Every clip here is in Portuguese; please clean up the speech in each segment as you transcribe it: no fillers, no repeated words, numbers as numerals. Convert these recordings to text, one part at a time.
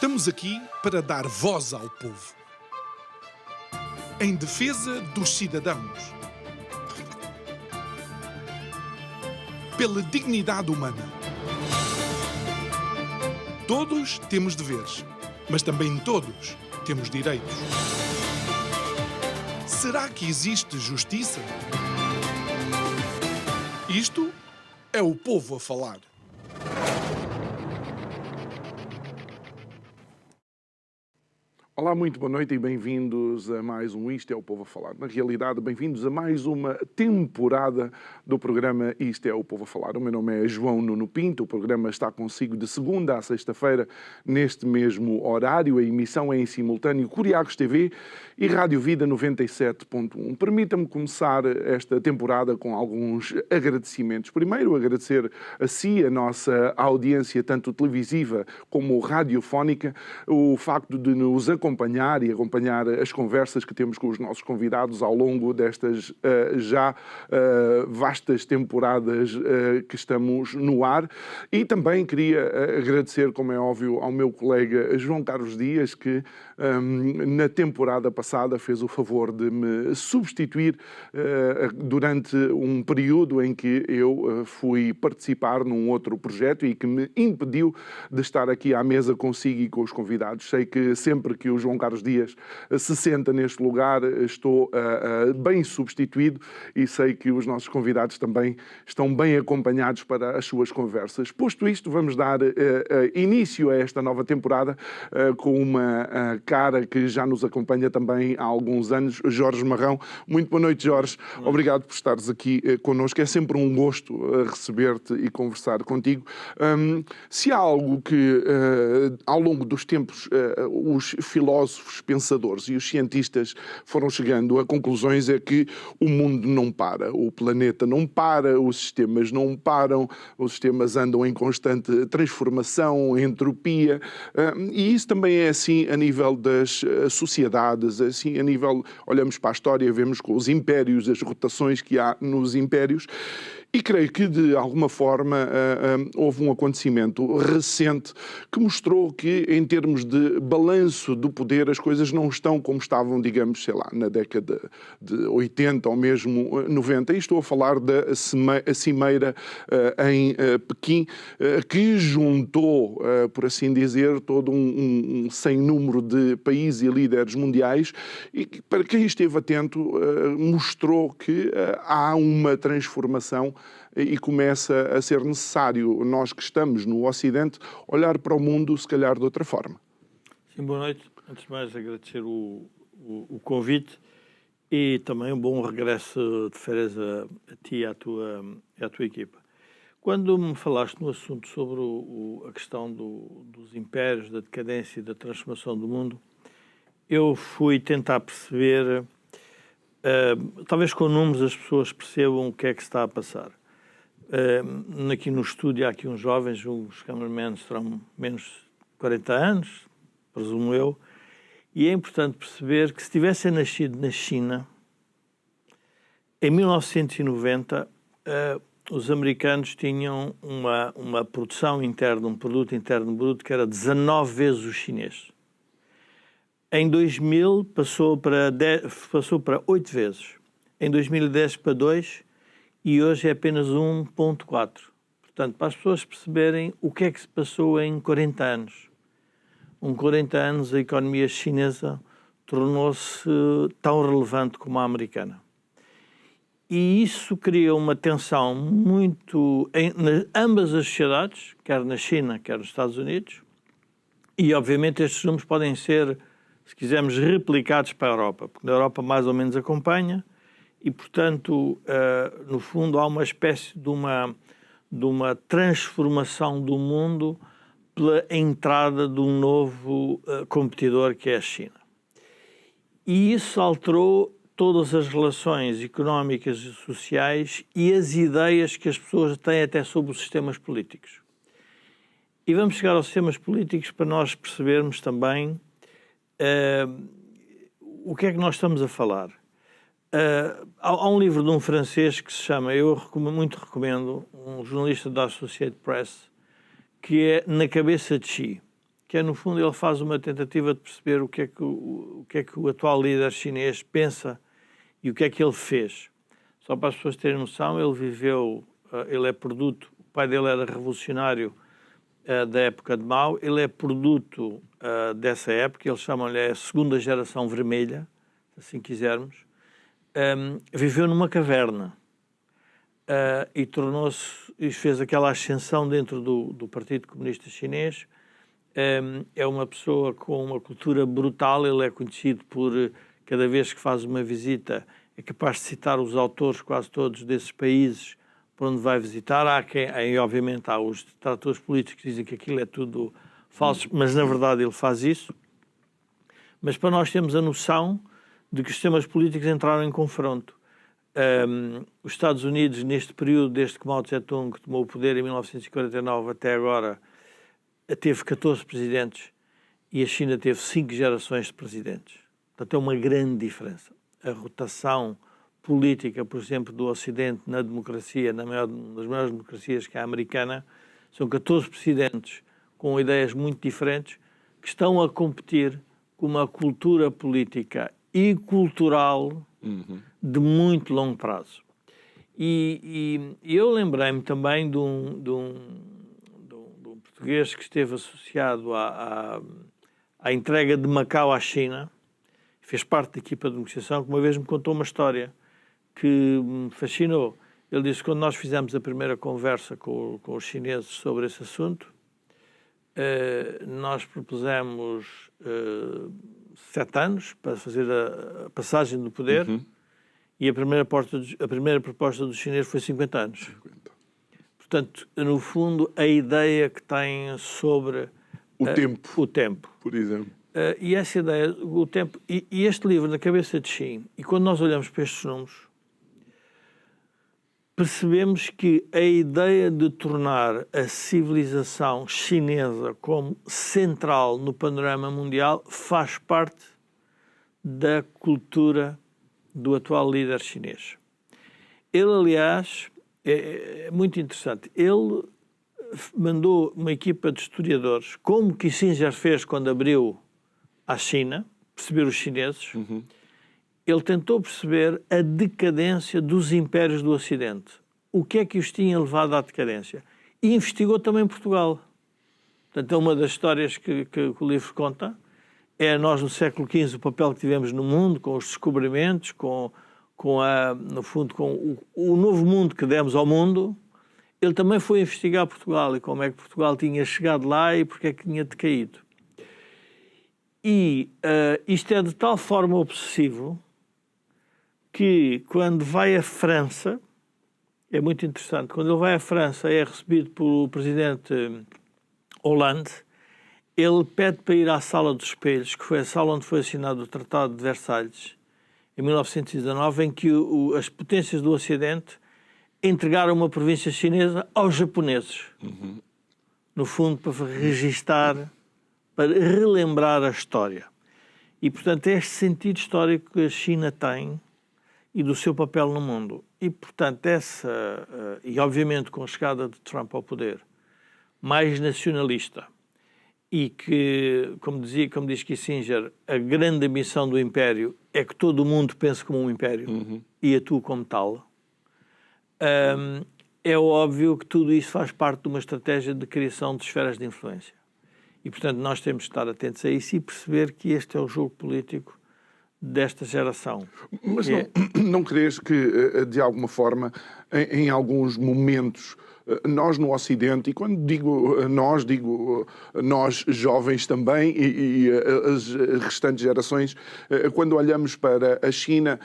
Estamos aqui para dar voz ao povo, em defesa dos cidadãos, pela dignidade humana. Todos temos deveres, mas também todos temos direitos. Será que existe justiça? Isto é o povo a falar. Olá, muito boa noite e bem-vindos a mais um Isto é o Povo a Falar. Na realidade, bem-vindos a mais uma temporada do programa Isto é o Povo a Falar. O meu nome é João Nuno Pinto, o programa está consigo de segunda a sexta-feira, neste mesmo horário. A emissão é em simultâneo Curiacos TV e Rádio Vida 97.1. Permita-me começar esta temporada com alguns agradecimentos. Primeiro, agradecer a si, a nossa audiência, tanto televisiva como radiofónica, o facto de nos acompanhar e acompanhar as conversas que temos com os nossos convidados ao longo destas vastas temporadas que estamos no ar. E também queria agradecer, como é óbvio, ao meu colega João Carlos Dias, que na temporada passada fez o favor de me substituir durante um período em que eu fui participar num outro projeto e que me impediu de estar aqui à mesa consigo e com os convidados. Sei que sempre que o João Carlos Dias se senta neste lugar, estou bem substituído e sei que os nossos convidados também estão bem acompanhados para as suas conversas. Posto isto, vamos dar início a esta nova temporada com uma cara que já nos acompanha também há alguns anos, Jorge Marrão. Muito boa noite, Jorge. Obrigado por estares aqui connosco. É sempre um gosto receber-te e conversar contigo. Se há algo que, ao longo dos tempos, os filósofos, pensadores e os cientistas foram chegando a conclusões é que o mundo não para, o planeta não para, os sistemas não param, os sistemas andam em constante transformação, entropia, e isso também é assim a nível das sociedades, assim a nível, olhamos para a história, vemos com os impérios, as rotações que há nos impérios. E creio que, de alguma forma, houve um acontecimento recente que mostrou que, em termos de balanço do poder, as coisas não estão como estavam, digamos, sei lá, na década de 80 ou mesmo 90. E estou a falar da Cimeira em Pequim, que juntou, por assim dizer, todo um sem número de países e líderes mundiais e que, para quem esteve atento, mostrou que há uma transformação e começa a ser necessário, nós que estamos no Ocidente, olhar para o mundo, se calhar, de outra forma. Sim, boa noite. Antes de mais, agradecer o convite e também um bom regresso de férias a ti e à tua equipa. Quando me falaste no assunto sobre a questão dos impérios, da decadência e da transformação do mundo, eu fui tentar perceber, talvez com números as pessoas percebam o que é que está a passar. Aqui no estúdio há aqui uns jovens, os cameramentos terão menos de 40 anos, presumo eu, e é importante perceber que se tivessem nascido na China, em 1990, os americanos tinham uma produção interna, um produto interno bruto que era 19 vezes o chinês. Em 2000 passou para 8 vezes. Em 2010 para 2 e hoje é apenas 1,4. Portanto, para as pessoas perceberem o que é que se passou em 40 anos. Em 40 anos a economia chinesa tornou-se tão relevante como a americana. E isso cria uma tensão muito em ambas as sociedades, quer na China, quer nos Estados Unidos, e obviamente estes números podem ser, se quisermos, replicados para a Europa, porque na Europa mais ou menos acompanha, e, portanto, no fundo, há uma espécie de uma transformação do mundo pela entrada de um novo competidor, que é a China. E isso alterou todas as relações económicas e sociais e as ideias que as pessoas têm até sobre os sistemas políticos. E vamos chegar aos sistemas políticos para nós percebermos também o que é que nós estamos a falar. Há um livro de um francês que se chama, eu muito recomendo, um jornalista da Associated Press, que é Na Cabeça de Xi, que é, no fundo, ele faz uma tentativa de perceber o que é que o atual líder chinês pensa e o que é que ele fez. Só para as pessoas terem noção, ele é produto, o pai dele era revolucionário da época de Mao, ele é produto dessa época, eles chamam-lhe a segunda geração vermelha, assim quisermos. Viveu numa caverna e fez aquela ascensão dentro do Partido Comunista Chinês. É uma pessoa com uma cultura brutal, ele é conhecido por, cada vez que faz uma visita, é capaz de citar os autores quase todos desses países por onde vai visitar. Obviamente, há os detratores políticos que dizem que aquilo é tudo falso, mas na verdade ele faz isso. Mas para nós termos a noção de que os sistemas políticos entraram em confronto. Os Estados Unidos, neste período, desde que Mao Tse-tung tomou o poder em 1949 até agora, teve 14 presidentes e a China teve 5 gerações de presidentes. Portanto, é uma grande diferença. A rotação política, por exemplo, do Ocidente na democracia, nas maiores democracias que é a americana, são 14 presidentes com ideias muito diferentes que estão a competir com uma cultura política e cultural de muito longo prazo. E eu lembrei-me também de um português que esteve associado à entrega de Macau à China, fez parte da equipa de negociação, que uma vez me contou uma história que me fascinou. Ele disse que quando nós fizemos a primeira conversa com os chineses sobre esse assunto, nós propusemos 7 anos para fazer a passagem do poder e a primeira proposta dos chineses foi 50 anos. Portanto, no fundo, a ideia que têm sobre o tempo, por exemplo. E essa ideia, o tempo, e este livro, Na Cabeça de Xi, e quando nós olhamos para estes números, percebemos que a ideia de tornar a civilização chinesa como central no panorama mundial faz parte da cultura do atual líder chinês. Ele, aliás, é muito interessante. Ele mandou uma equipa de historiadores, como Kissinger fez quando abriu à China, perceber os chineses. Ele tentou perceber a decadência dos impérios do Ocidente. O que é que os tinha levado à decadência? E investigou também Portugal. Portanto, é uma das histórias que o livro conta. É nós, no século XV, o papel que tivemos no mundo, com os descobrimentos, no fundo, com o novo mundo que demos ao mundo. Ele também foi investigar Portugal e como é que Portugal tinha chegado lá e porque é que tinha decaído. E isto é de tal forma obsessivo que, quando vai à França, é muito interessante, quando ele vai à França é recebido pelo presidente Hollande, ele pede para ir à Sala dos Espelhos, que foi a sala onde foi assinado o Tratado de Versalhes, em 1919, em que as potências do Ocidente entregaram uma província chinesa aos japoneses. No fundo, para registar, para relembrar a história. E, portanto, é este sentido histórico que a China tem e do seu papel no mundo. E, portanto, e obviamente com a chegada de Trump ao poder, mais nacionalista, e que, como diz Kissinger, a grande ambição do império é que todo o mundo pense como um império e atue como tal, é óbvio que tudo isso faz parte de uma estratégia de criação de esferas de influência. E, portanto, nós temos de estar atentos a isso e perceber que este é o jogo político desta geração. Mas não crees que, de alguma forma, em alguns momentos, nós no Ocidente, e quando digo nós jovens também e as restantes gerações, quando olhamos para a China,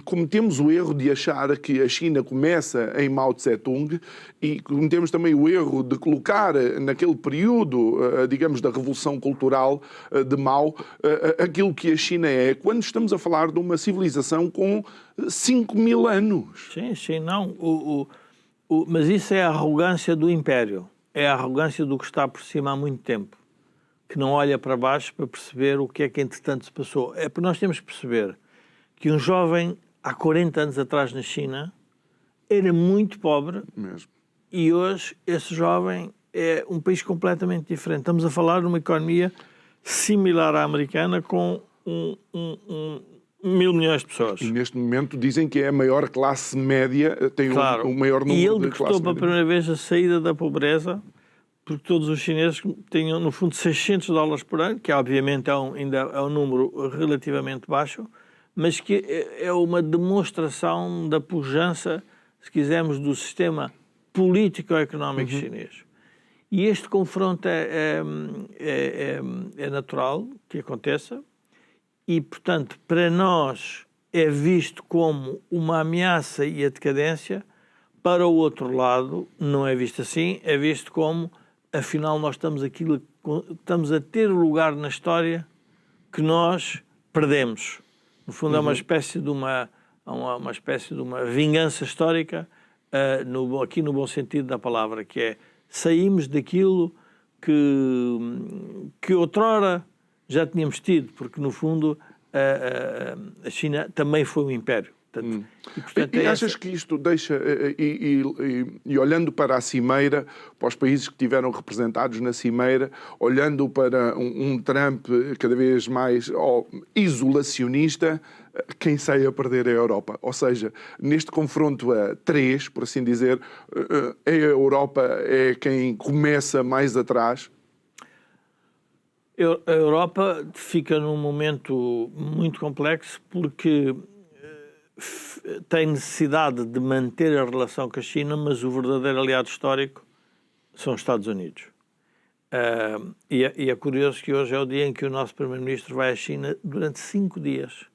cometemos o erro de achar que a China começa em Mao Tse-tung e cometemos também o erro de colocar naquele período, digamos, da Revolução Cultural de Mao, aquilo que a China é, quando estamos a falar de uma civilização com 5.000 anos. Sim, não. Mas isso é a arrogância do império. É a arrogância do que está por cima há muito tempo. Que não olha para baixo para perceber o que é que entretanto se passou. É porque nós temos que perceber que um jovem, há 40 anos atrás na China, era muito pobre. Mesmo. E hoje esse jovem é um país completamente diferente. Estamos a falar de uma economia similar à americana com 1.000 milhões de pessoas. E neste momento dizem que é a maior classe média, tem claro. o maior número de classe média. E ele decretou pela primeira vez a saída da pobreza, porque todos os chineses tinham, no fundo, $600 por ano, que obviamente ainda é um número relativamente baixo, mas que é uma demonstração da pujança, se quisermos, do sistema político-económico chinês. E este confronto é natural que aconteça e, portanto, para nós é visto como uma ameaça e a decadência. Para o outro lado, não é visto assim, é visto como, afinal, nós estamos a ter o lugar na história que nós perdemos. No fundo, é uma espécie de uma vingança histórica, aqui no bom sentido da palavra, que é saímos daquilo que outrora já tínhamos tido, porque no fundo a China também foi um império. Portanto, portanto, e achas que isto deixa, e olhando para a cimeira, para os países que estiveram representados na cimeira, olhando para um Trump cada vez mais isolacionista, quem sai a perder é a Europa? Ou seja, neste confronto a três, por assim dizer, a Europa é quem começa mais atrás? A Europa fica num momento muito complexo porque tem necessidade de manter a relação com a China, mas o verdadeiro aliado histórico são os Estados Unidos. E é curioso que hoje é o dia em que o nosso Primeiro-Ministro vai à China durante 5 dias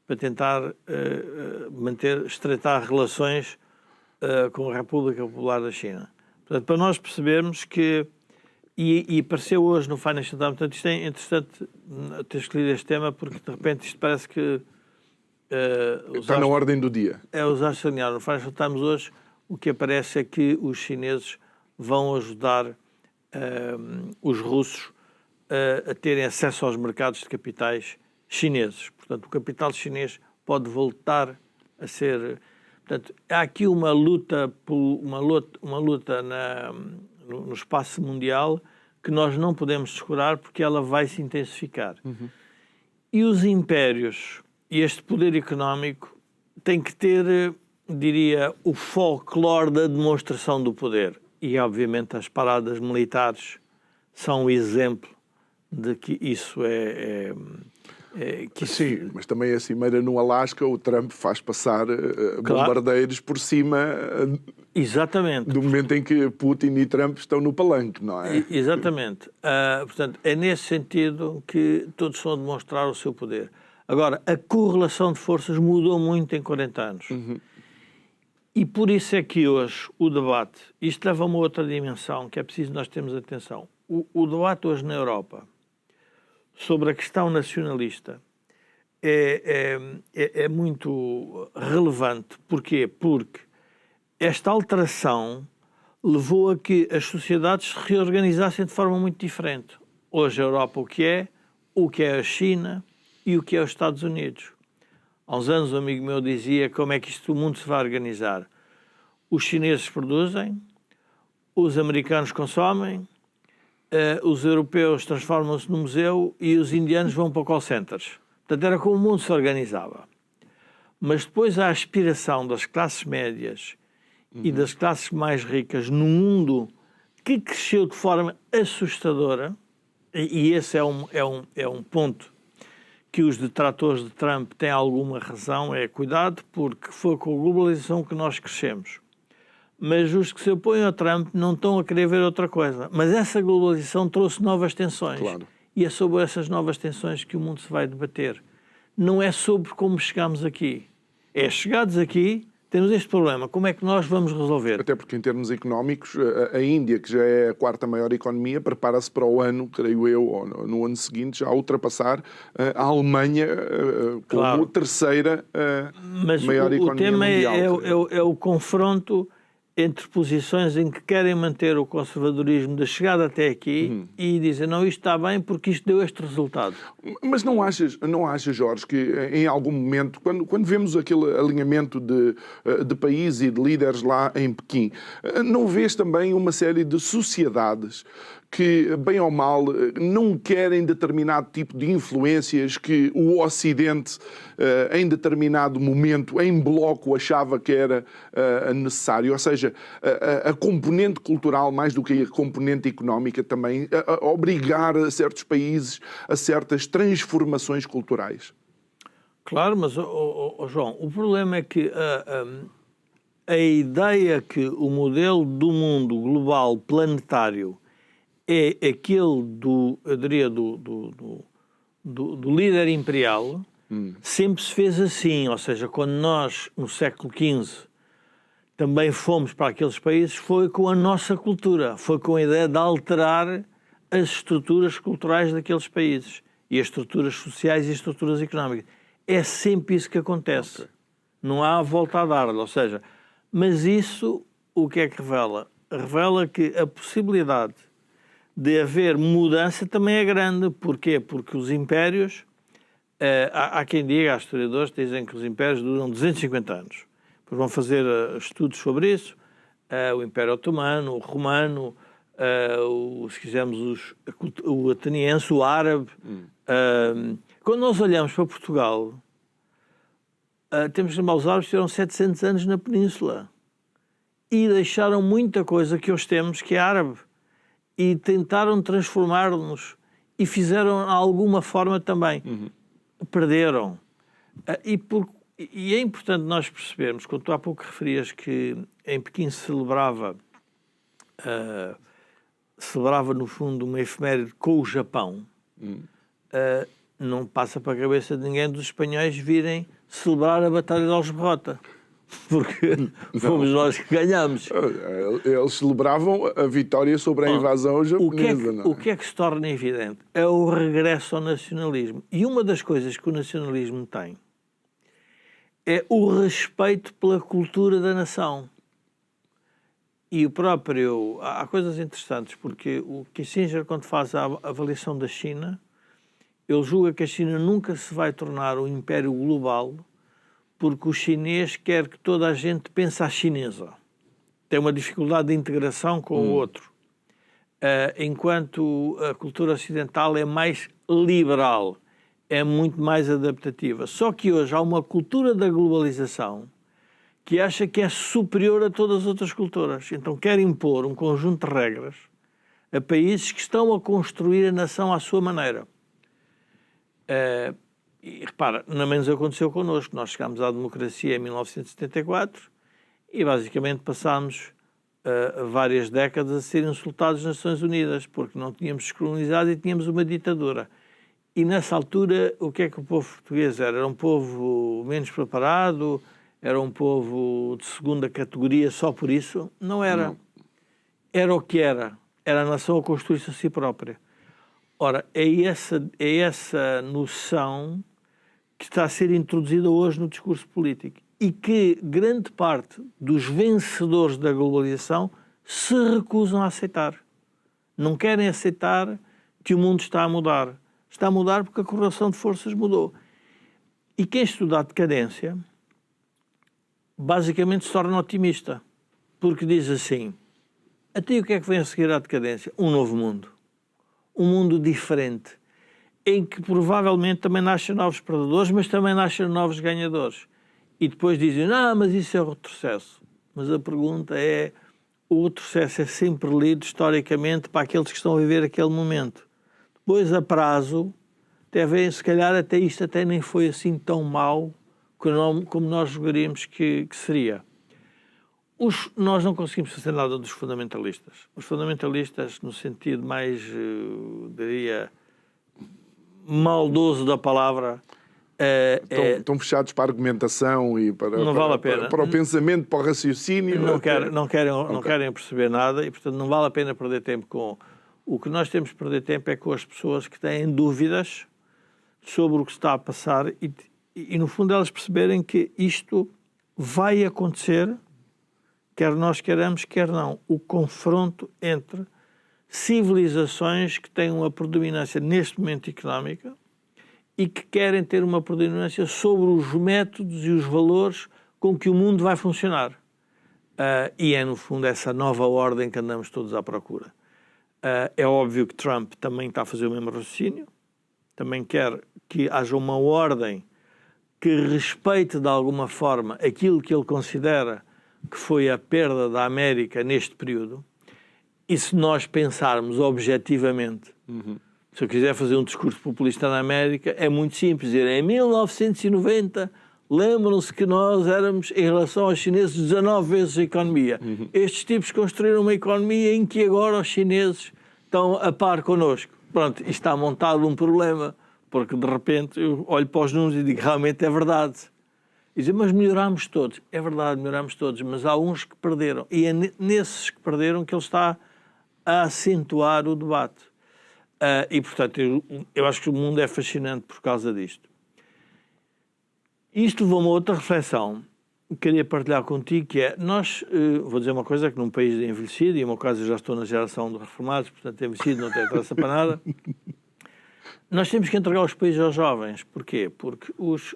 para tentar estreitar relações com a República Popular da China. Portanto, para nós percebermos que e apareceu hoje no Financial Times, portanto, isto é interessante ter escolhido este tema, porque de repente isto parece que está na ordem do dia. Os astros alinharam. No Financial Times hoje o que aparece é que os chineses vão ajudar os russos a terem acesso aos mercados de capitais chineses. Portanto, o capital chinês pode voltar a ser... Portanto, há aqui uma luta no espaço mundial que nós não podemos descurar porque ela vai se intensificar. E os impérios e este poder económico têm que ter, diria, o folclore da demonstração do poder. E, obviamente, as paradas militares são um exemplo de que isso Sim, mas também a cimeira no Alasca, o Trump faz passar bombardeiros por cima. Exatamente. Do momento em que Putin e Trump estão no palanque, não é? Exatamente. Portanto, é nesse sentido que todos estão a demonstrar o seu poder. Agora, a correlação de forças mudou muito em 40 anos. E por isso é que hoje o debate, isto leva a uma outra dimensão que é preciso nós termos atenção. O debate hoje na Europa sobre a questão nacionalista é muito relevante. Porquê? Porque esta alteração levou a que as sociedades se reorganizassem de forma muito diferente. Hoje a Europa o que é a China e o que é os Estados Unidos. Há uns anos um amigo meu dizia como é que o mundo se vai organizar. Os chineses produzem, os americanos consomem, os europeus transformam-se no museu e os indianos vão para call centers. Portanto, era como o mundo se organizava. Mas depois a aspiração das classes médias e das classes mais ricas num mundo que cresceu de forma assustadora, e esse é um ponto que os detratores de Trump têm alguma razão, é cuidado, porque foi com a globalização que nós crescemos. Mas os que se opõem ao Trump não estão a querer ver outra coisa. Mas essa globalização trouxe novas tensões. Claro. E é sobre essas novas tensões que o mundo se vai debater. Não é sobre como chegamos aqui. É chegados aqui, temos este problema. Como é que nós vamos resolver? Até porque, em termos económicos, a Índia, que já é a 4ª maior economia, prepara-se para o ano, creio eu, ou no ano seguinte, já a ultrapassar a Alemanha como a 3ª maior economia mundial. Mas o tema é o confronto entre posições em que querem manter o conservadorismo da chegada até aqui e dizem, não, isto está bem porque isto deu este resultado. Mas não achas, Jorge, que em algum momento, quando vemos aquele alinhamento de países e de líderes lá em Pequim, não vês também uma série de sociedades que, bem ou mal, não querem determinado tipo de influências que o Ocidente, em determinado momento, em bloco, achava que era necessário? Ou seja, a componente cultural, mais do que a componente económica também, a obrigar certos países a certas transformações culturais. Claro, mas, João, o problema é que a ideia que o modelo do mundo global planetário é aquele eu diria, do líder imperial, sempre se fez assim. Ou seja, quando nós, no século XV, também fomos para aqueles países, foi com a nossa cultura, foi com a ideia de alterar as estruturas culturais daqueles países, e as estruturas sociais e as estruturas económicas. É sempre isso que acontece. Okay. Não há volta a dar, ou seja, mas isso o que é que revela? Revela que a possibilidade de haver mudança também é grande. Porquê? Porque os impérios, há quem diga, há historiadores que dizem que os impérios duram 250 anos. Depois vão fazer estudos sobre isso, o Império Otomano, o Romano, se quisermos o ateniense, o árabe. Quando nós olhamos para Portugal, temos que lembrar, os árabes tiveram 700 anos na Península e deixaram muita coisa que hoje temos que é árabe. E tentaram transformar-nos e fizeram de alguma forma também. Perderam. E é importante nós percebermos, quando tu há pouco referias que em Pequim se celebrava no fundo uma efeméride com o Japão, não passa para a cabeça de ninguém dos espanhóis virem celebrar a Batalha de Aljubarrota. Porque fomos nós que ganhamos. Eles celebravam a vitória sobre a invasão japonesa. O que é que se torna evidente? É o regresso ao nacionalismo. E uma das coisas que o nacionalismo tem é o respeito pela cultura da nação. E o próprio... Há coisas interessantes, porque o Kissinger, quando faz a avaliação da China, ele julga que a China nunca se vai tornar um império global, porque o chinês quer que toda a gente pense à chinesa. Tem uma dificuldade de integração com o outro. Enquanto a cultura ocidental é mais liberal, é muito mais adaptativa. Só que hoje há uma cultura da globalização que acha que é superior a todas as outras culturas. Então quer impor um conjunto de regras a países que estão a construir a nação à sua maneira. E repara, não menos aconteceu connosco. Nós chegámos à democracia em 1974 e basicamente passámos várias décadas a ser insultados nas Nações Unidas, porque não tínhamos descolonizado e tínhamos uma ditadura. E nessa altura, o que é que o povo português era? Era um povo menos preparado? Era um povo de segunda categoria só por isso? Não era. Não. Era o que era. Era a nação a construir-se a si própria. Ora, é essa noção que está a ser introduzida hoje no discurso político e que grande parte dos vencedores da globalização se recusam a aceitar. Não querem aceitar que o mundo está a mudar. Está a mudar porque a correlação de forças mudou. E quem estuda a decadência basicamente se torna otimista, porque diz assim: até o que é que vem a seguir à decadência? Um novo mundo. Um mundo diferente, em que provavelmente também nascem novos perdedores, mas também nascem novos ganhadores. E depois dizem, mas isso é retrocesso. Mas a pergunta é, o retrocesso é sempre lido historicamente para aqueles que estão a viver aquele momento. Depois, a prazo, se calhar até isto até nem foi assim tão mau como nós julgaríamos que seria. Nós não conseguimos fazer nada dos fundamentalistas. Os fundamentalistas, no sentido mais, diria, maldoso da palavra, estão fechados para a argumentação e para, não vale a pena. Para o pensamento, para o raciocínio. Não querem perceber nada e, portanto, não vale a pena perder tempo com... O que nós temos que perder tempo é com as pessoas que têm dúvidas sobre o que está a passar e no fundo, elas perceberem que isto vai acontecer quer nós queiramos, quer não, o confronto entre civilizações que têm uma predominância neste momento económica e que querem ter uma predominância sobre os métodos e os valores com que o mundo vai funcionar. E é, no fundo, essa nova ordem que andamos todos à procura. É óbvio que Trump também está a fazer o mesmo raciocínio, também quer que haja uma ordem que respeite, de alguma forma, aquilo que ele considera que foi a perda da América neste período. E se nós pensarmos objetivamente, se eu quiser fazer um discurso populista na América, é muito simples dizer, em 1990, lembram-se que nós éramos, em relação aos chineses, 19 vezes a economia. Estes tipos construíram uma economia em que agora os chineses estão a par connosco. Pronto, isto está montado um problema, porque de repente eu olho para os números e digo, realmente é verdade. E dizer, mas melhorámos todos. É verdade, melhorámos todos, mas há uns que perderam. E é nesses que perderam que ele está a acentuar o debate. E, portanto, eu acho que o mundo é fascinante por causa disto. Isto levou-me a outra reflexão que queria partilhar contigo, que é, nós, vou dizer uma coisa, que num país envelhecido, e no meu caso eu já estou na geração de reformados, portanto envelhecido não tem traça para nada, nós temos que entregar os países aos jovens. Porquê? Porque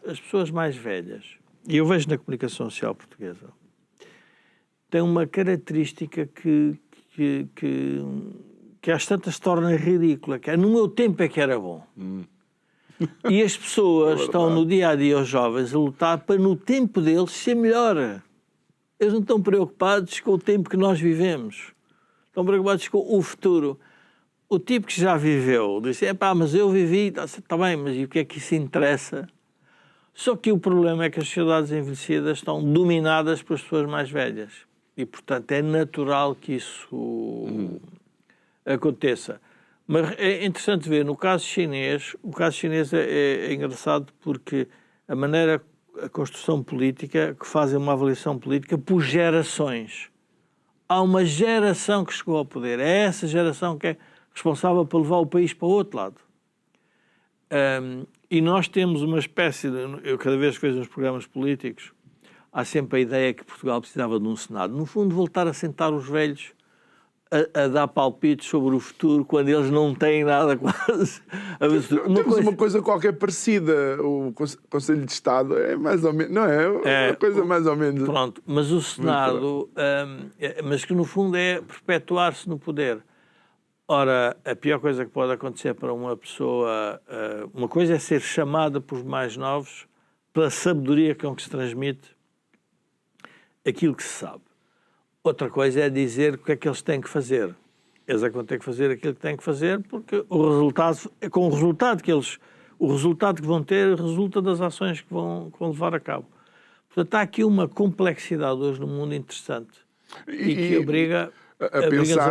as pessoas mais velhas, e eu vejo na comunicação social portuguesa, têm uma característica que às tantas se torna ridícula, que é, no meu tempo é que era bom. E as pessoas estão no dia-a-dia, os jovens, a lutar para no tempo deles ser melhor. Eles não estão preocupados com o tempo que nós vivemos. Estão preocupados com o futuro. O tipo que já viveu disse, mas eu vivi, está bem, mas e o que é que isso interessa? Só que o problema é que as sociedades envelhecidas estão dominadas pelas pessoas mais velhas. E, portanto, é natural que isso aconteça. Mas é interessante ver, no caso chinês, o caso chinês é engraçado porque a maneira, a construção política, que fazem uma avaliação política por gerações. Há uma geração que chegou ao poder. É essa geração que é responsável por levar o país para o outro lado. E nós temos uma espécie de... Eu cada vez que vejo nos programas políticos, há sempre a ideia que Portugal precisava de um Senado. No fundo, voltar a sentar os velhos a dar palpites sobre o futuro quando eles não têm nada quase. Temos uma coisa qualquer parecida. O Conselho de Estado é mais ou menos... Não é? Uma coisa mais ou menos... Pronto, mas o Senado... mas que no fundo é perpetuar-se no poder. Ora, a pior coisa que pode acontecer para uma pessoa... uma coisa é ser chamada por mais novos pela sabedoria com que se transmite aquilo que se sabe. Outra coisa é dizer o que é que eles têm que fazer. Eles é que vão ter que fazer aquilo que têm que fazer, porque o resultado é com o resultado que eles... O resultado que vão ter resulta das ações que vão levar a cabo. Portanto, há aqui uma complexidade hoje no mundo interessante e que obriga... a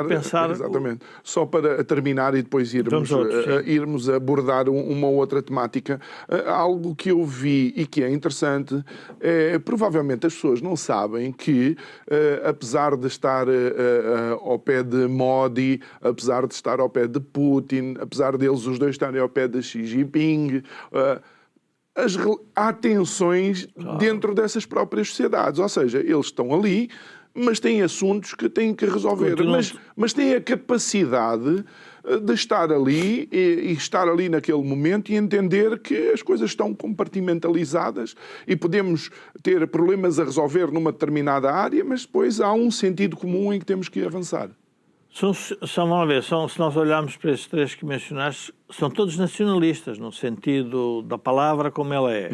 pensar... Exatamente. Só para terminar e depois irmos abordar uma outra temática, algo que eu vi e que é interessante, provavelmente as pessoas não sabem que, apesar de estar ao pé de Modi, apesar de estar ao pé de Putin, apesar deles os dois estarem ao pé de Xi Jinping... há tensões dentro dessas próprias sociedades. Ou seja, eles estão ali, mas têm assuntos que têm que resolver. Mas têm a capacidade de estar ali e estar ali naquele momento e entender que as coisas estão compartimentalizadas e podemos ter problemas a resolver numa determinada área, mas depois há um sentido comum em que temos que avançar. Se nós olharmos para estes três que mencionaste, são todos nacionalistas, no sentido da palavra como ela é.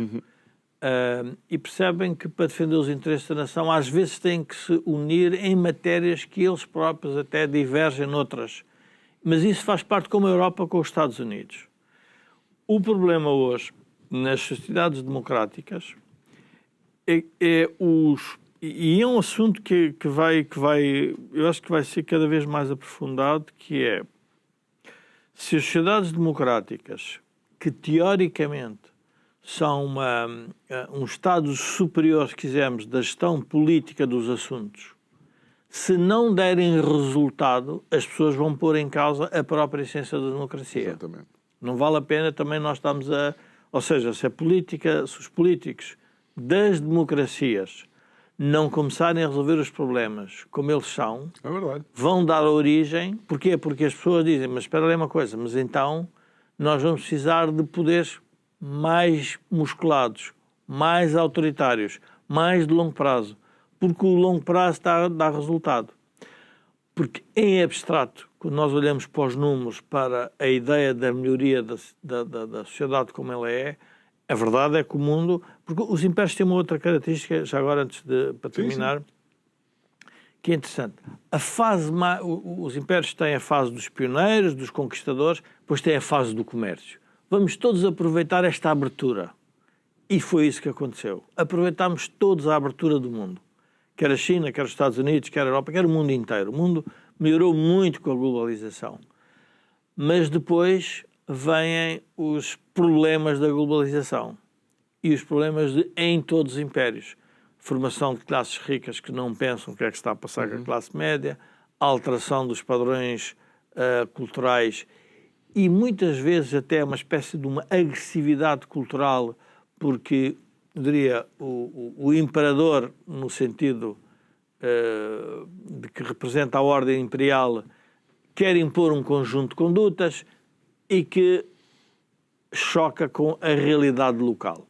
E percebem que para defender os interesses da nação às vezes têm que se unir em matérias que eles próprios até divergem noutras. Mas isso faz parte como a Europa com os Estados Unidos. O problema hoje nas sociedades democráticas e é um assunto que vai, eu acho que vai ser cada vez mais aprofundado, que é se as sociedades democráticas, que teoricamente são um estado superior, se quisermos, da gestão política dos assuntos, se não derem resultado, as pessoas vão pôr em causa a própria essência da democracia. Exatamente. Não vale a pena também nós estamos Ou seja, se os políticos das democracias não começarem a resolver os problemas como eles são, É verdade. vão dar origem... Porquê? Porque as pessoas dizem, mas espera aí uma coisa, mas então nós vamos precisar de poderes mais musculados, mais autoritários, mais de longo prazo, porque o longo prazo dá resultado. Porque em abstrato, quando nós olhamos para os números, para a ideia da melhoria da sociedade como ela é, a verdade é que o mundo... Porque os impérios têm uma outra característica, já agora para terminar, que é interessante. Os impérios têm a fase dos pioneiros, dos conquistadores, depois têm a fase do comércio. Vamos todos aproveitar esta abertura. E foi isso que aconteceu. Aproveitámos todos a abertura do mundo. Quer a China, quer os Estados Unidos, quer a Europa, quer o mundo inteiro. O mundo melhorou muito com a globalização. Mas depois vêm os problemas da globalização. E os problemas em todos os impérios. Formação de classes ricas que não pensam o que é que se está a passar com a classe média, alteração dos padrões culturais e muitas vezes até uma espécie de uma agressividade cultural, porque, eu diria, o imperador, no sentido de que representa a ordem imperial, quer impor um conjunto de condutas e que choca com a realidade local.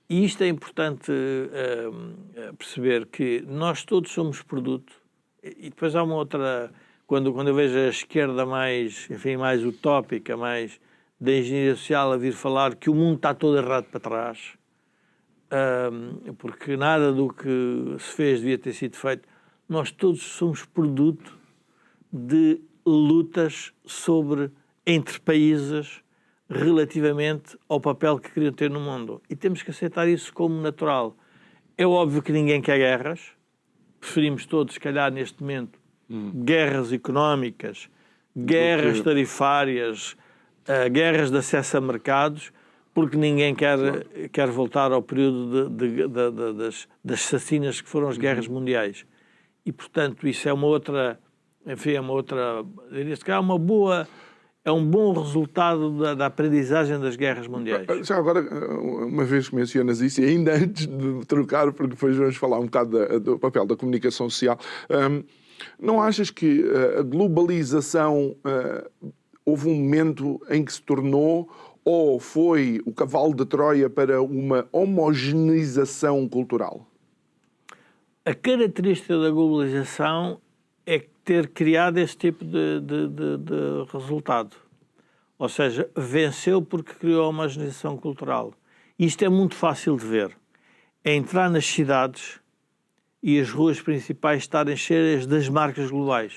E isto é importante perceber, que nós todos somos produto. E depois há uma outra... Quando eu vejo a esquerda mais utópica, mais da engenharia social, a vir falar que o mundo está todo errado para trás, porque nada do que se fez devia ter sido feito. Nós todos somos produto de lutas entre países relativamente ao papel que queriam ter no mundo. E temos que aceitar isso como natural. É óbvio que ninguém quer guerras. Preferimos todos, se calhar, neste momento, guerras económicas, guerras tarifárias, guerras de acesso a mercados, porque ninguém quer voltar ao período das chacinas que foram as guerras mundiais. E, portanto, isso é uma outra... Enfim, diria-se que é um bom resultado da aprendizagem das guerras mundiais. Já agora, uma vez que mencionas isso, e ainda antes de trocar, porque depois vamos falar um bocado do papel da comunicação social, não achas que a globalização houve um momento em que se tornou, ou foi o cavalo de Troia para uma homogeneização cultural? A característica da globalização é ter criado esse tipo de resultado. Ou seja, venceu porque criou uma homogeneização cultural. Isto é muito fácil de ver. É entrar nas cidades e as ruas principais estarem cheias das marcas globais.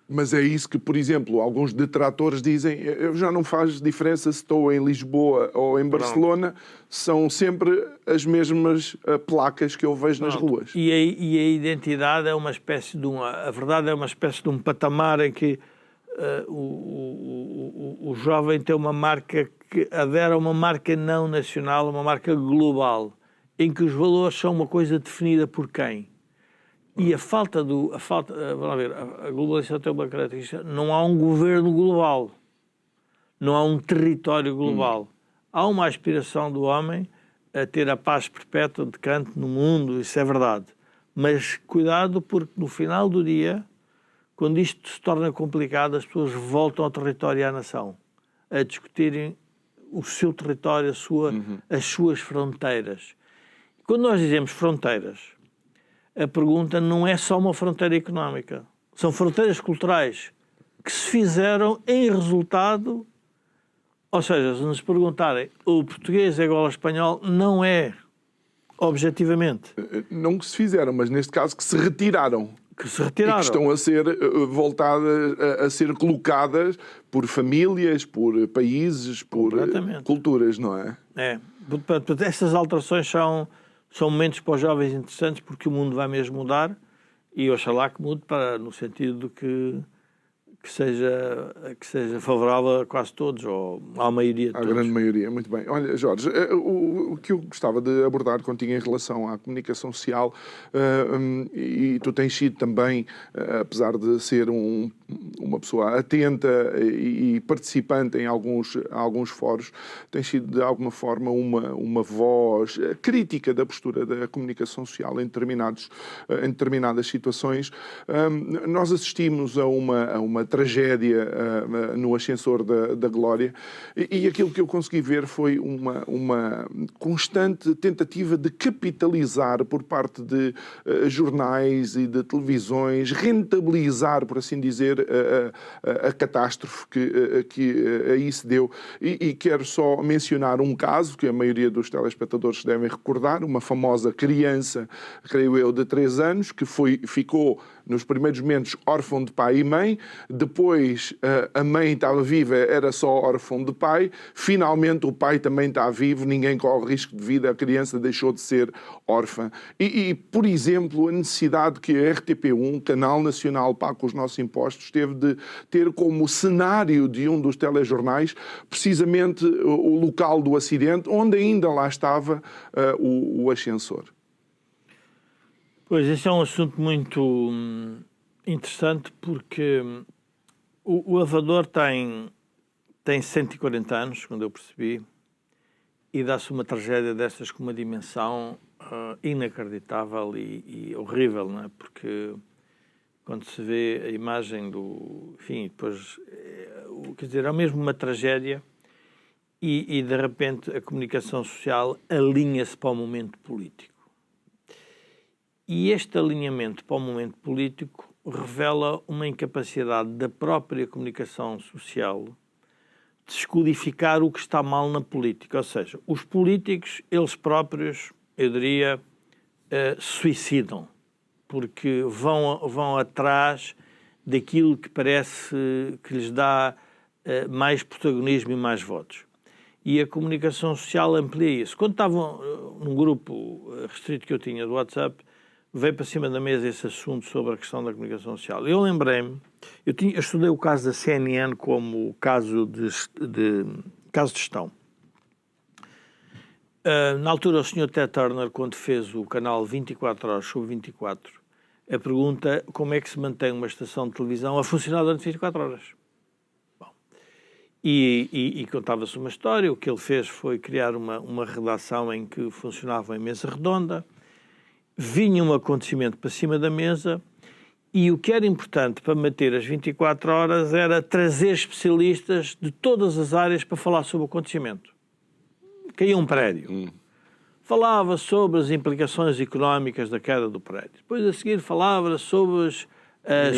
Mas é isso que, por exemplo, alguns detratores dizem, já não faz diferença se estou em Lisboa ou em Barcelona, são sempre as mesmas placas que eu vejo nas ruas. E a identidade é uma espécie de a verdade é uma espécie de um patamar em que o jovem tem uma marca que adere a uma marca não nacional, uma marca global, em que os valores são uma coisa definida por quem? E vamos ver, a globalização tem uma característica: não há um governo global, não há um território global. Há uma aspiração do homem a ter a paz perpétua de canto no mundo, isso é verdade. Mas cuidado, porque no final do dia, quando isto se torna complicado, as pessoas voltam ao território e à nação, a discutirem o seu território, as suas fronteiras. Quando nós dizemos fronteiras, a pergunta não é só uma fronteira económica. São fronteiras culturais que se fizeram em resultado... Ou seja, se nos perguntarem o português é igual ao espanhol, não é, objetivamente. Não que se fizeram, mas neste caso que se retiraram. Que se retiraram. E que estão a ser voltadas, a ser colocadas por famílias, por países, por culturas, não é? É. Portanto, essas alterações são momentos para os jovens interessantes, porque o mundo vai mesmo mudar, e oxalá que mude no sentido de que que seja favorável a quase todos, ou à maioria de todos. A grande maioria, muito bem. Olha, Jorge, o que eu gostava de abordar contigo em relação à comunicação social, e tu tens sido também, apesar de ser uma pessoa atenta e participante em alguns fóruns, tens sido de alguma forma uma voz crítica da postura da comunicação social em determinadas situações. Nós assistimos a uma tragédia no ascensor da Glória, e aquilo que eu consegui ver foi uma constante tentativa de capitalizar por parte de jornais e de televisões, rentabilizar, por assim dizer, a catástrofe que aí se deu. E quero só mencionar um caso que a maioria dos telespectadores devem recordar, uma famosa criança, creio eu, de 3 anos, que ficou nos primeiros momentos órfão de pai e mãe, depois a mãe estava viva, era só órfão de pai, finalmente o pai também está vivo, ninguém corre risco de vida, a criança deixou de ser órfã. E por exemplo, a necessidade que a RTP1, Canal Nacional paga com os nossos impostos, teve de ter como cenário de um dos telejornais precisamente o local do acidente, onde ainda lá estava o ascensor. Pois, esse é um assunto muito interessante, porque o elevador tem 140 anos, quando eu percebi, e dá-se uma tragédia destas com uma dimensão inacreditável e horrível, não é? Porque quando se vê a imagem enfim, depois, quer dizer, é mesmo uma tragédia e de repente a comunicação social alinha-se para o momento político. E este alinhamento para o momento político revela uma incapacidade da própria comunicação social de descodificar o que está mal na política. Ou seja, os políticos, eles próprios, eu diria, suicidam, porque vão atrás daquilo que parece que lhes dá mais protagonismo e mais votos. E a comunicação social amplia isso. Quando estava num grupo restrito que eu tinha do WhatsApp, veio para cima da mesa esse assunto sobre a questão da comunicação social. Eu lembrei-me, eu estudei o caso da CNN como caso de gestão. Na altura, o Sr. Ted Turner, quando fez o canal 24 horas sobre 24, a pergunta como é que se mantém uma estação de televisão a funcionar durante 24 horas. Bom, e contava-se uma história, o que ele fez foi criar uma redação em que funcionava em mesa redonda, vinha um acontecimento para cima da mesa e o que era importante para manter as 24 horas era trazer especialistas de todas as áreas para falar sobre o acontecimento. Caía um prédio. Falava sobre as implicações económicas da queda do prédio. Depois, a seguir, falava sobre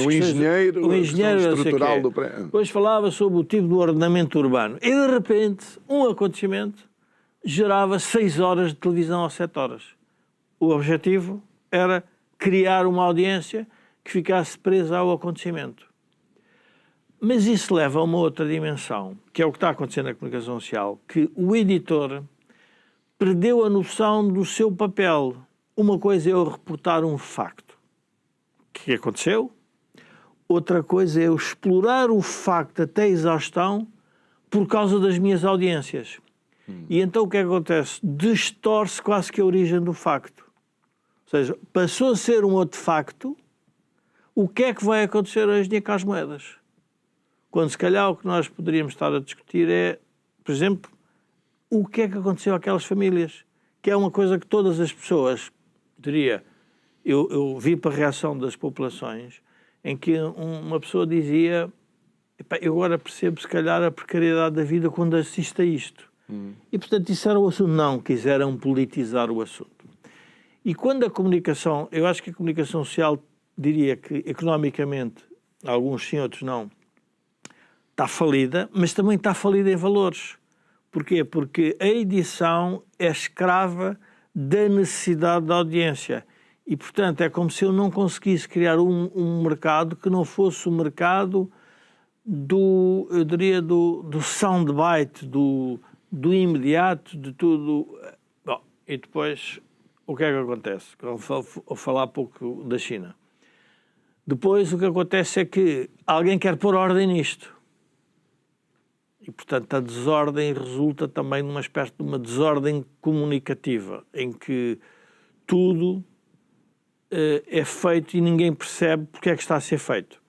o engenheiro estrutural do prédio. Depois falava sobre o tipo do ordenamento urbano. E, de repente, um acontecimento gerava 6 horas de televisão ou 7 horas. O objetivo era criar uma audiência que ficasse presa ao acontecimento. Mas isso leva a uma outra dimensão, que é o que está acontecendo na comunicação social, que o editor perdeu a noção do seu papel. Uma coisa é eu reportar um facto que aconteceu, outra coisa é eu explorar o facto até a exaustão por causa das minhas audiências. E então o que é que acontece? Distorce quase que a origem do facto. Ou seja, passou a ser um outro facto. O que é que vai acontecer hoje em dia com as moedas? Quando se calhar o que nós poderíamos estar a discutir é, por exemplo, o que é que aconteceu àquelas famílias? Que é uma coisa que todas as pessoas, diria, eu vi para a reação das populações, em que uma pessoa dizia, eu agora percebo se calhar a precariedade da vida quando assisto a isto. E portanto isso era o assunto. Não quiseram politizar o assunto. E quando a comunicação, eu acho que a comunicação social, diria que economicamente, alguns sim, outros não, está falida, mas também está falida em valores. Porquê? Porque a edição é escrava da necessidade da audiência. E, portanto, é como se eu não conseguisse criar um mercado que não fosse o mercado eu diria, do soundbite, do imediato, de tudo. Bom, e depois, o que é que acontece? Vou falar pouco da China. Depois o que acontece é que alguém quer pôr ordem nisto. E, portanto, a desordem resulta também numa espécie de uma desordem comunicativa, em que tudo é feito e ninguém percebe porque é que está a ser feito.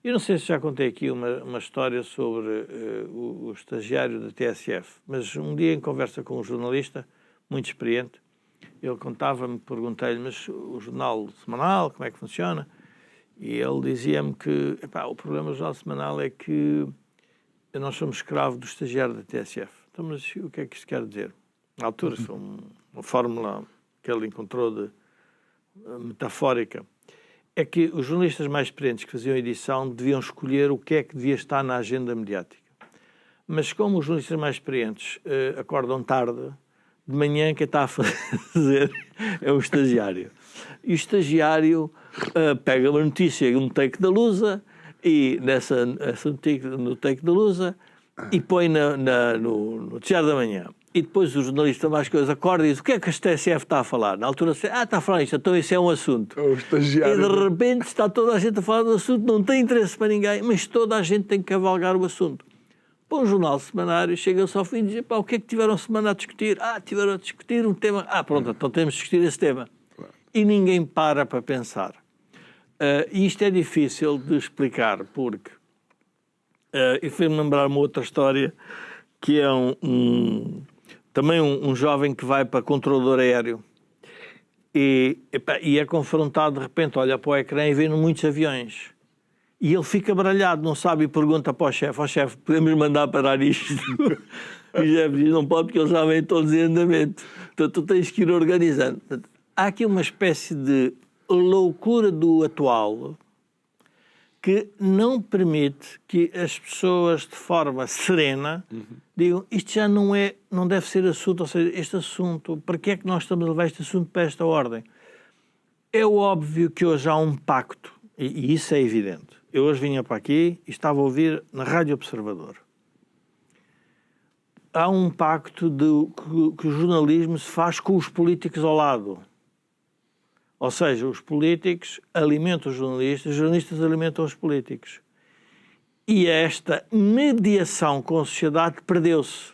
Eu não sei se já contei aqui uma história sobre o estagiário da TSF, mas um dia, em conversa com um jornalista muito experiente, ele contava-me, perguntei-lhe, mas o jornal semanal, como é que funciona? E ele dizia-me que o problema do jornal semanal é que nós somos escravos do estagiário da TSF. Então, mas o que é que isto quer dizer? Na altura, foi uma fórmula que ele encontrou metafórica. É que os jornalistas mais experientes que faziam edição deviam escolher o que é que devia estar na agenda mediática. Mas como os jornalistas mais experientes acordam tarde, de manhã quem está a fazer é o estagiário. E o estagiário pega uma notícia no take da Lusa, e no take da Lusa, e põe no noticiário da manhã. E depois o jornalista mais coisas acorda e diz: o que é que a TSF está a falar? Na altura, está a falar isto, então esse é um assunto. O estagiário. E de repente está toda a gente a falar do assunto, não tem interesse para ninguém, mas toda a gente tem que cavalgar o assunto. Para um jornal semanário, chega-se ao fim e diz: o que é que tiveram a semana a discutir? Tiveram a discutir um tema. Pronto, então temos de discutir esse tema. E ninguém para pensar. E isto é difícil de explicar, porque eu fui-me lembrar uma outra história, que é também um jovem que vai para controlador aéreo e é confrontado, de repente, olha para o ecrã e vê muitos aviões. E ele fica baralhado, não sabe, e pergunta para o chefe: chefe, podemos mandar parar isto? E o chefe diz: não pode, porque eles já vêm todos em andamento. Então tu tens que ir organizando. Portanto, há aqui uma espécie de loucura do atual que não permite que as pessoas, de forma serena, digam: isto já não deve ser assunto, ou seja, este assunto, para que é que nós estamos a levar este assunto para esta ordem? É óbvio que hoje há um pacto, e isso é evidente. Eu hoje vinha para aqui e estava a ouvir na Rádio Observador. Há um pacto que o jornalismo se faz com os políticos ao lado. Ou seja, os políticos alimentam os jornalistas alimentam os políticos. E esta mediação com a sociedade perdeu-se.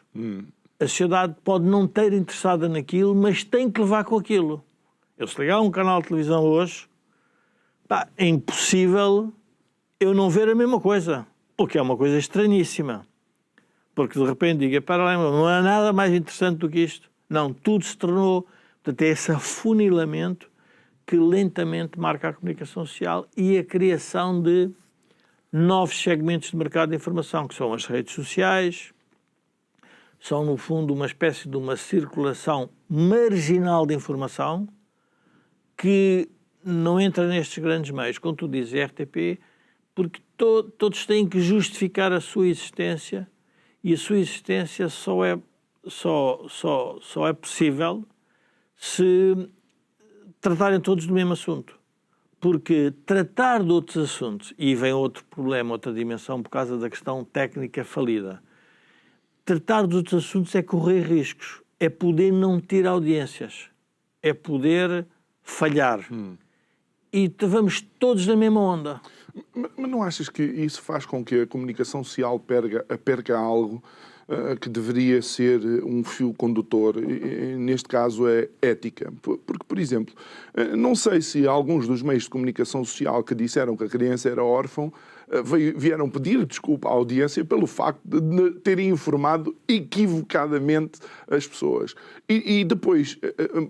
A sociedade pode não ter interessada naquilo, mas tem que levar com aquilo. Eu, se ligar um canal de televisão hoje, é impossível eu não ver a mesma coisa, o que é uma coisa estranhíssima. Porque de repente digo: não há nada mais interessante do que isto. Não, tudo se tornou... Portanto, é esse afunilamento que lentamente marca a comunicação social e a criação de novos segmentos de mercado de informação, que são as redes sociais, são, no fundo, uma espécie de uma circulação marginal de informação que não entra nestes grandes meios, como tu dizes, RTP, porque todos têm que justificar a sua existência, e a sua existência só é possível se tratarem todos do mesmo assunto. Porque tratar de outros assuntos, e vem outro problema, outra dimensão, por causa da questão técnica falida, tratar de outros assuntos é correr riscos, é poder não ter audiências, é poder falhar. E vamos todos na mesma onda. Mas não achas que isso faz com que a comunicação social perca algo que deveria ser um fio condutor? Neste caso é ética. Porque, por exemplo, não sei se alguns dos meios de comunicação social que disseram que a criança era órfã vieram pedir desculpa à audiência pelo facto de terem informado equivocadamente as pessoas. E depois,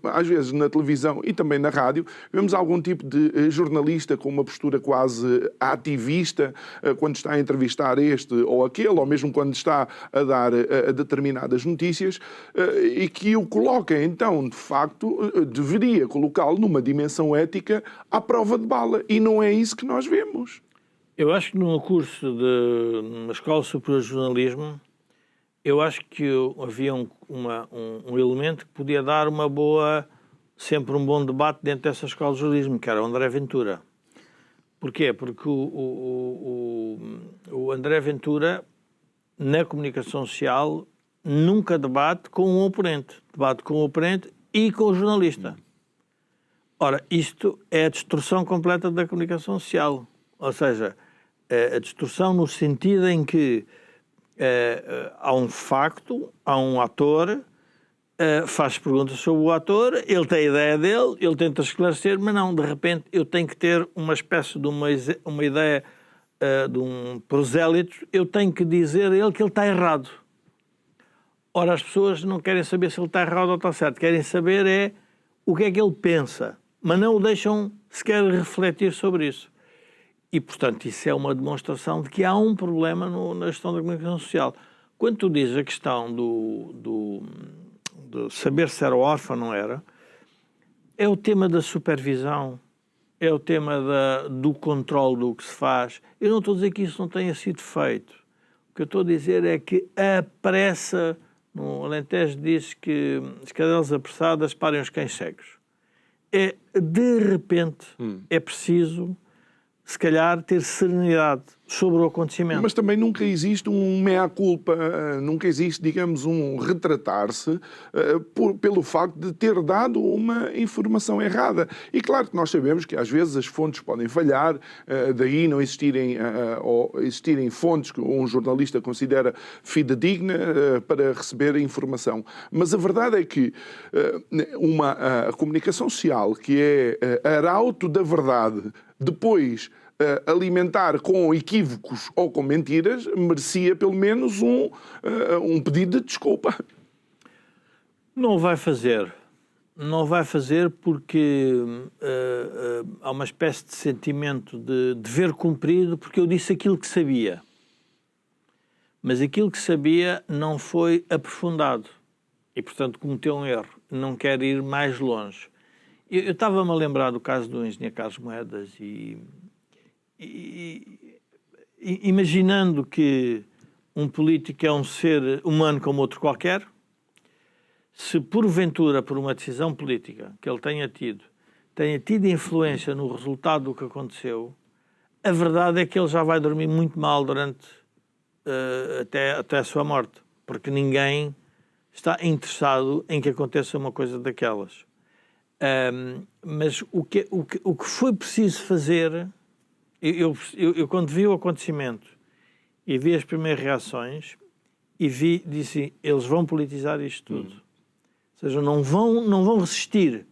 às vezes na televisão e também na rádio, vemos algum tipo de jornalista com uma postura quase ativista quando está a entrevistar este ou aquele, ou mesmo quando está a dar determinadas notícias, e que o coloca, então, de facto, deveria colocá-lo numa dimensão ética à prova de bala. E não é isso que nós vemos. Eu acho que num curso numa Escola Superior de Jornalismo, eu acho que havia um elemento que podia dar sempre um bom debate dentro dessa Escola de Jornalismo, que era o André Ventura. Porquê? Porque o André Ventura, na comunicação social, nunca debate com um oponente. Debate com o oponente e com o jornalista. Ora, isto é a destruição completa da comunicação social. Ou seja, a destruição no sentido em que há um facto, há um ator, faz perguntas sobre o ator, ele tem a ideia dele, ele tenta esclarecer, mas não, de repente eu tenho que ter uma espécie de uma ideia de um prosélito, eu tenho que dizer a ele que ele está errado. Ora, as pessoas não querem saber se ele está errado ou está certo, querem saber é o que é que ele pensa, mas não o deixam sequer refletir sobre isso. E, portanto, isso é uma demonstração de que há um problema na gestão da comunicação social. Quando tu dizes a questão de saber se era órfão ou não era, é o tema da supervisão, é o tema do controle do que se faz. Eu não estou a dizer que isso não tenha sido feito. O que eu estou a dizer é que a pressa, no Alentejo diz que as cadelas apressadas parem os cães cegos. De repente, é preciso, se calhar, ter serenidade sobre o acontecimento. Mas também nunca existe um mea-culpa, nunca existe, digamos, um retratar-se pelo facto de ter dado uma informação errada. E claro que nós sabemos que às vezes as fontes podem falhar, daí não existirem, ou existirem fontes que um jornalista considera fidedigna para receber a informação. Mas a verdade é que a comunicação social, que é arauto da verdade, depois alimentar com equívocos ou com mentiras, merecia pelo menos um pedido de desculpa. Não vai fazer. Não vai fazer porque há uma espécie de sentimento de dever cumprido, porque eu disse aquilo que sabia. Mas aquilo que sabia não foi aprofundado. E, portanto, cometeu um erro. Não quer ir mais longe. Eu estava-me a lembrar do caso do engenheiro Carlos Moedas e imaginando que um político é um ser humano como outro qualquer, se porventura, por uma decisão política que ele tenha tido influência no resultado do que aconteceu, a verdade é que ele já vai dormir muito mal durante até a sua morte, porque ninguém está interessado em que aconteça uma coisa daquelas. Mas o que foi preciso fazer, eu quando vi o acontecimento e vi as primeiras reações e disse, eles vão politizar isto tudo. Ou seja, não vão resistir.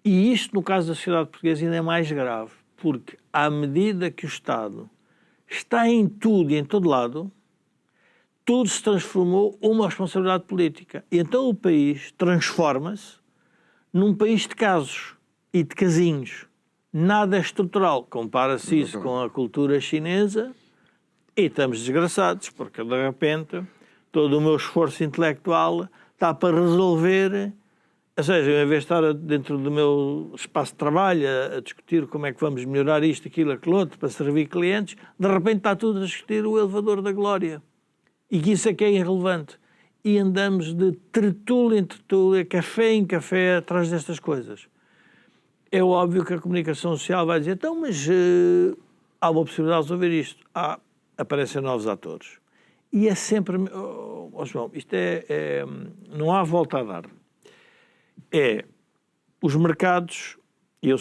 E isto, no caso da sociedade portuguesa, ainda é mais grave, porque à medida que o Estado está em tudo e em todo lado, tudo se transformou uma responsabilidade política. E então o país transforma-se num país de casos e de casinhos. Nada é estrutural. Compara-se isso com a cultura chinesa e estamos desgraçados, porque de repente todo o meu esforço intelectual está para resolver, ou seja, em vez de estar dentro do meu espaço de trabalho a discutir como é que vamos melhorar isto, aquilo, aquilo outro, para servir clientes, de repente está tudo a discutir o elevador da glória. E que isso é que é irrelevante. E andamos de tertúlia em tertúlia, café em café, atrás destas coisas. É óbvio que a comunicação social vai dizer, então, mas há uma possibilidade de resolver isto. Aparecem novos atores. E é sempre... João, isto não há volta a dar. Os mercados, e eu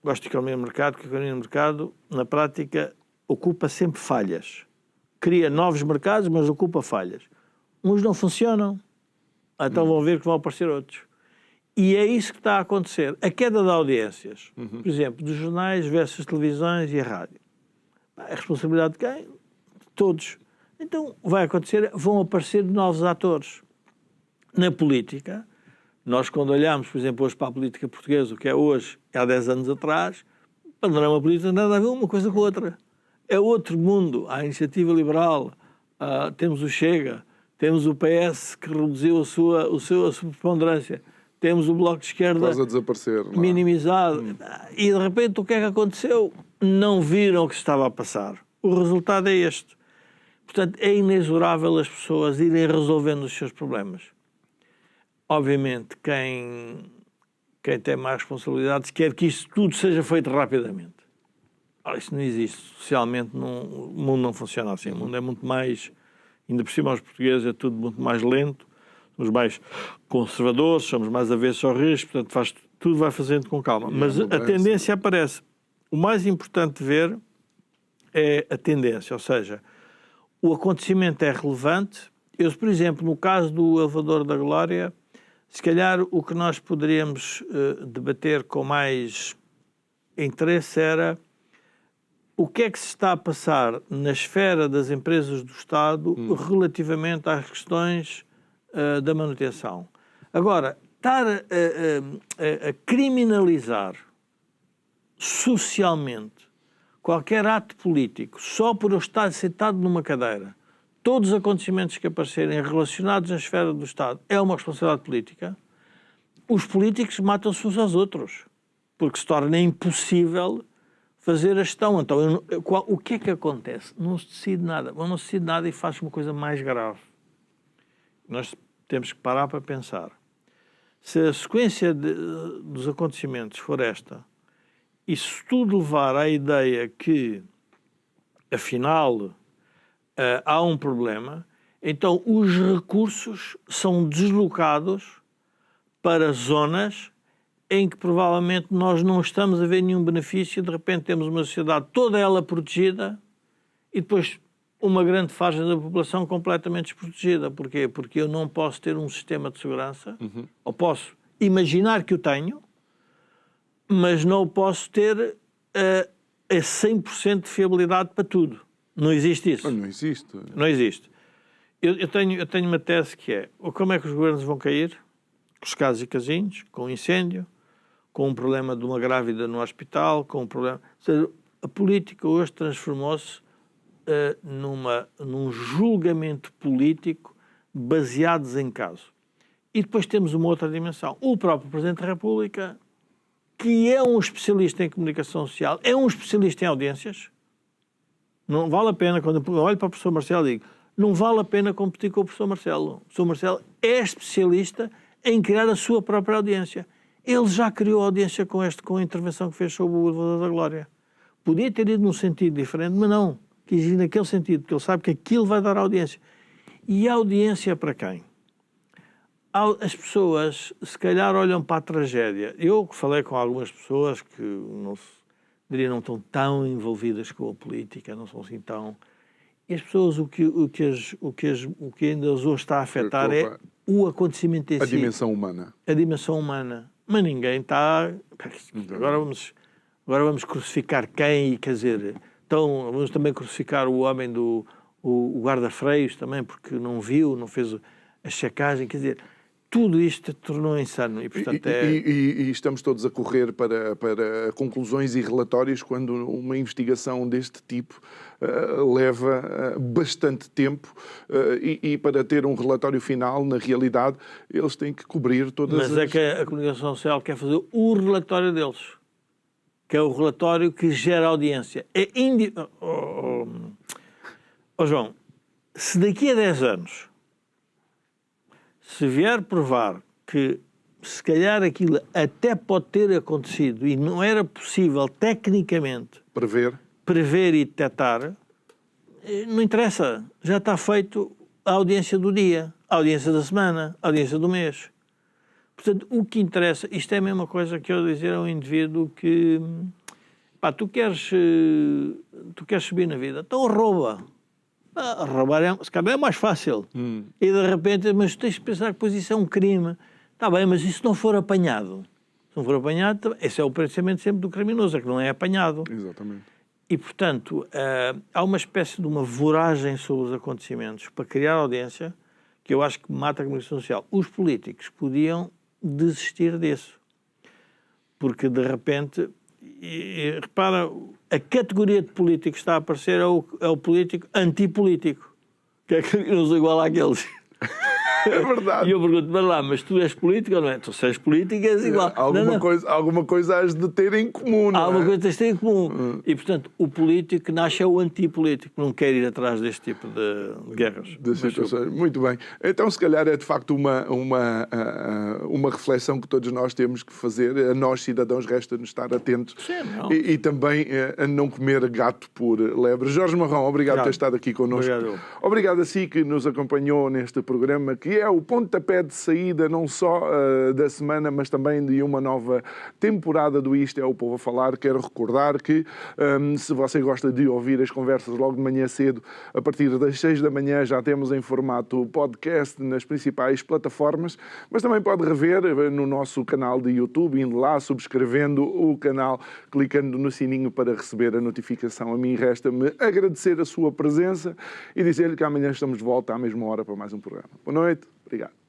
gosto de economia de mercado, porque a economia de mercado, na prática, ocupa sempre falhas. Cria novos mercados, mas ocupa falhas. Uns não funcionam, então vão ver que vão aparecer outros. E é isso que está a acontecer. A queda de audiências, por exemplo, dos jornais versus televisões e a rádio. A responsabilidade de quem? De todos. Então vai acontecer, vão aparecer novos atores. Na política, nós quando olhamos, por exemplo, hoje para a política portuguesa, o que é hoje, há 10 anos atrás, o panorama político não tem nada a ver uma coisa com a outra. É outro mundo. Há a Iniciativa Liberal, temos o Chega, temos o PS que reduziu a sua preponderância. Temos o Bloco de Esquerda quase a desaparecer, minimizado. E de repente o que é que aconteceu? Não viram o que estava a passar. O resultado é este. Portanto, é inexorável as pessoas irem resolvendo os seus problemas. Obviamente, quem tem mais responsabilidades quer que isso tudo seja feito rapidamente. Isso não existe. Socialmente, o mundo não funciona assim. O mundo é muito mais... Ainda por cima, aos portugueses é tudo muito mais lento. Somos mais conservadores, somos mais avessos ao risco, portanto tudo vai fazendo com calma. Mas a tendência aparece. O mais importante de ver é a tendência, ou seja, o acontecimento é relevante. Eu, por exemplo, no caso do elevador da Glória, se calhar o que nós poderíamos debater com mais interesse era o que é que se está a passar na esfera das empresas do Estado relativamente às questões da manutenção. Agora, estar a criminalizar socialmente qualquer ato político só por eu estar sentado numa cadeira, todos os acontecimentos que aparecerem relacionados na esfera do Estado é uma responsabilidade política, os políticos matam-se uns aos outros, porque se torna impossível fazer a gestão. Então, o que é que acontece? Não se decide nada. Não se decide nada e faz uma coisa mais grave. Nós temos que parar para pensar. Se a sequência dos acontecimentos for esta, e se tudo levar à ideia que, afinal, há um problema, então os recursos são deslocados para zonas em que provavelmente nós não estamos a ver nenhum benefício, de repente temos uma sociedade toda ela protegida e depois uma grande faixa da população completamente desprotegida. Porquê? Porque eu não posso ter um sistema de segurança, ou posso imaginar que o tenho, mas não posso ter a 100% de fiabilidade para tudo. Não existe isso. Não existe. Não existe. Eu tenho uma tese que é, como é que os governos vão cair? Com os casos e casinhos, com incêndio, com um problema de uma grávida no hospital, com um problema... Ou seja, a política hoje transformou-se num julgamento político baseados em caso. E depois temos uma outra dimensão. O próprio Presidente da República, que é um especialista em comunicação social, é um especialista em audiências. Não vale a pena, quando eu olho para o professor Marcelo e digo, não vale a pena competir com o professor Marcelo. O professor Marcelo é especialista em criar a sua própria audiência. Ele já criou a audiência com a intervenção que fez sobre o elevador da Glória. Podia ter ido num sentido diferente, mas não. Quis ir naquele sentido, porque ele sabe que aquilo vai dar audiência. E a audiência para quem? As pessoas, se calhar, olham para a tragédia. Eu falei com algumas pessoas que não estão tão envolvidas com a política, não são assim tão... E as pessoas, o que ainda hoje está a afetar é o acontecimento em si. A dimensão humana. A dimensão humana. Mas ninguém está... Agora vamos crucificar quem? Quer dizer, então vamos também crucificar o homem o guarda-freios também, porque não viu, não fez a checagem. Quer dizer, tudo isto tornou insano. E, portanto, e estamos todos a correr para conclusões e relatórios quando uma investigação deste tipo leva bastante tempo e para ter um relatório final, na realidade, eles têm que cobrir todas Mas é que a comunicação social quer fazer o relatório deles, que é o relatório que gera audiência. João, se daqui a 10 anos se vier provar que se calhar aquilo até pode ter acontecido e não era possível tecnicamente prever e detectar, não interessa. Já está feito a audiência do dia, a audiência da semana, a audiência do mês. Portanto, o que interessa, isto é a mesma coisa que eu dizer a um indivíduo que tu queres subir na vida, então rouba. Roubar se calhar é mais fácil. E de repente, mas tens de pensar que depois isso é um crime. Está bem, mas e se não for apanhado? Se não for apanhado, esse é o pensamento sempre do criminoso, é que não é apanhado. Exatamente. E, portanto, há uma espécie de uma voragem sobre os acontecimentos para criar audiência que eu acho que mata a comunicação social. Os políticos podiam desistir disso. Porque, de repente... E repara, a categoria de político que está a aparecer é o político antipolítico, que é que não sou igual àqueles. É verdade. E eu pergunto, mas tu és político ou não é? Tu és político, és igual. Alguma coisa has de ter em comum, não é? Alguma coisa tens de ter em comum. E, portanto, o político que nasce é o antipolítico, não quer ir atrás deste tipo de guerras. De situações. Muito bem. Então, se calhar, é de facto uma reflexão que todos nós temos que fazer. A nós, cidadãos, resta-nos estar atentos. Sim, e também a não comer gato por lebre. Jorge Marrão, obrigado por ter estado aqui connosco. Obrigado. Obrigado a si que nos acompanhou neste programa, que que é o pontapé de saída não só da semana, mas também de uma nova temporada do Isto é o Povo a Falar. Quero recordar que se você gosta de ouvir as conversas logo de manhã cedo, a partir das 6 da manhã já temos em formato podcast nas principais plataformas, mas também pode rever no nosso canal de YouTube, indo lá, subscrevendo o canal, clicando no sininho para receber a notificação. A mim resta-me agradecer a sua presença e dizer-lhe que amanhã estamos de volta à mesma hora para mais um programa. Boa noite, obrigado.